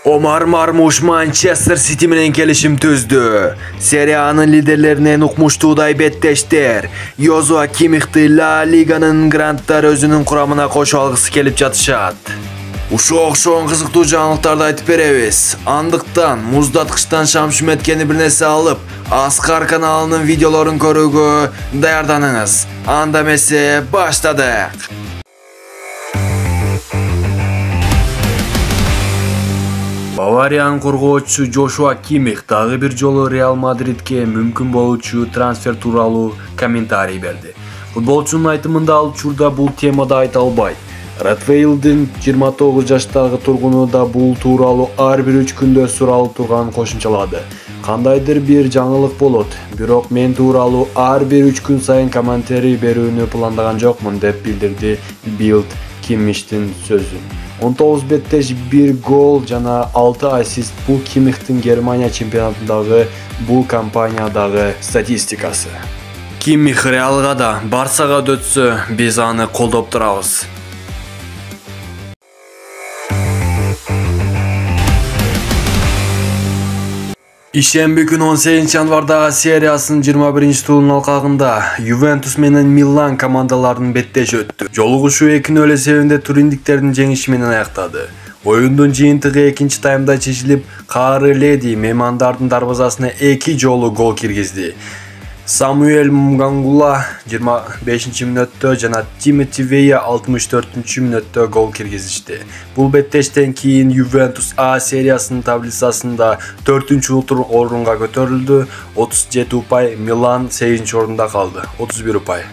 Omar Marmush Manchester City menен kelişim tüzdü. Serie A'nın liderlerine ukmuştuğday betteşler. Joshua Kimmich'ti La Liga'nın grandlar özünün kuramına koşu algısı kelip jatışat. Uşoğun kızıktуу жаңылыктарды айтып беребиz. Andыкtan muzdatқыштан шам шүметкени bir нерсе алып, Аскар каналынын видеолорун көрүүгө даярданыңыз. Анда эмесе баштадык. Bavariyan korgoочу Joshua Kimmich dagы bir жолу Real Madrid'e mümkün болуучу transfer тууралуу комментарий берди. Futbolчунун айтымында ал учурда бул темада айта албайт. Ратвейлдин 29 жаштагы тургуну да бул тууралуу ар бир 3 күндө суралып турганын кошумчалады. Кандайдыр бир жаңылык болот, бирок мен тууралуу ар бир 3 күн сайын комментарий берүүнү пландаган жокмун деп билдирди Bild Kimmich'тин сөзүн. 19 беттеш 1 гол жана 6 ассист бул Kimmich'тин Германия чемпионатындагы бул кампаниядагы статистикасы. Kimmich Realга да, Барсага да өтсө, биз аны колдоп турабыз. Ишемби күн 18 январдагы сериясынын 21 турунун алкагында Juventus менен Milan командаларынын беттеши өттү. Жолугушуу 2-0 эсебинде туриндиктердин жеңиши менен аяктады. Оюндун жыйынтыгы экинчи таймда чечилип, Кары Леди меймандардын дарбазасына 2 жолу гол киргизди. Samuel Mangula 25 мүнөттө жана Тимоти Вея 64 мүнөттө гол киргизишти. Бул беттештен кийин Juventus A сериясынын таблицасында 4-орунга көтөрүлдү, 37 упай, Milan 8-орунда калды, 31 упай.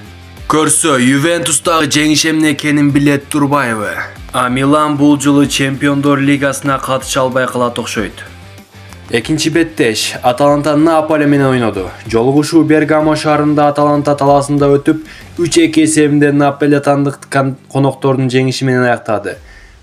Көрсө, Juventus'тагы жеңиш эмне экенин билет турбайбы? А Milan бул жылы Чемпиондор Лигасына катыша албай калат окшойт. Экинчи беттеш Аталанта Наполи менен ойноду. Жолугушуу Бергамо шаарында Аталанта талаасында өтүп, 3-2 эсебинде Наполи тандык коноктордун жеңиши менен аяктады.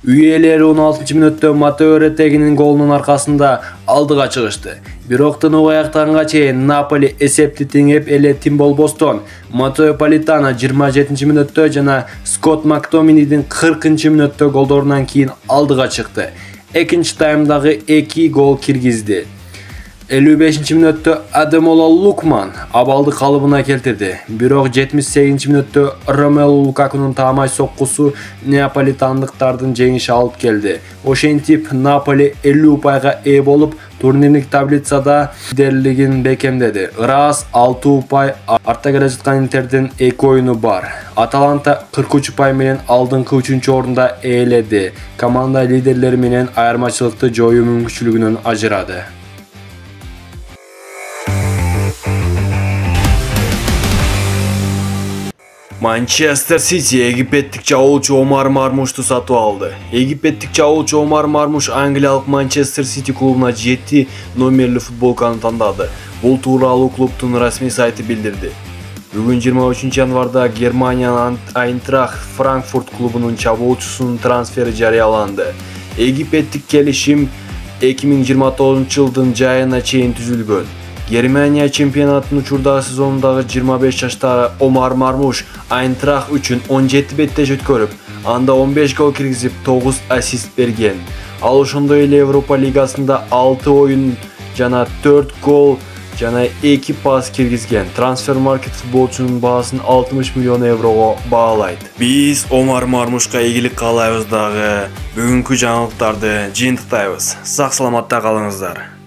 Үй ээлери 16 мүнөттө Матео Ретегинин голунун аркасында алдыга чыгышты. Бирок тынуу аяктаганга чейин Наполи эсепти теңеп эле тим болбостон Матео Политано 27 мүнөттө жана Скотт Мактоминидин 40 мүнөттө голдорунан кийин алдыга чыкты. Экинчи таймдагы 2 гол киргизди. 55 мүнөттө Адемола Лукман абалды калыбына келтирди. Бирок 78 мүнөттө Ромелу Лукакунун таамай соккусу неаполитандыктардын жеңиши алып келди. Ошентип Наполи 50 упайга ээ болуп, турнирлик таблицада лидерлигин бекемдеди. Ырас 6 упай, артта келе жаткан Интердин 2 оюну бар. Аталанта 43 упай менен алдыңкы 3-орунда ээледи. Команда лидерлери менен айырмачылыкты жоюу мүмкүнчүлүгүнөн ажырады. Manchester City Египеттик чабуучу Омар Мармушту сатып алды. Египеттик чабуучу Омар Мармуш англиялык Manchester City клубуна 7 номерлүү футболканы тандады. Бул тууралуу клубтун расмий сайты билдирди. Бүгүн 23 январда Германиянын Айнтрахт Франкфурт клубунун чабуучусунун трансфери жарыяланды. Египеттик келишим 2029 жылдын жайына чейин түзүлгөн. Германия чемпионатынын учурдагы сезонундагы 25 жаштагы Омар Мармуш Айнтрахт үчүн 17 беттеш өткөрүп, анда 15 гол киргизип, 9 ассист берген. Ал ошондой эле Европа лигасында 6 оюн жана 4 гол жана 2 пас киргизген. Трансфермаркет футболчунун баасын 60 миллион еврого баалайт. Биз Омар Мармушка ийгилик каалайбыз дагы. Бүгүнкү жаңылыктарды жыйынтыктайбыз. Сак саламатта калыңыздар.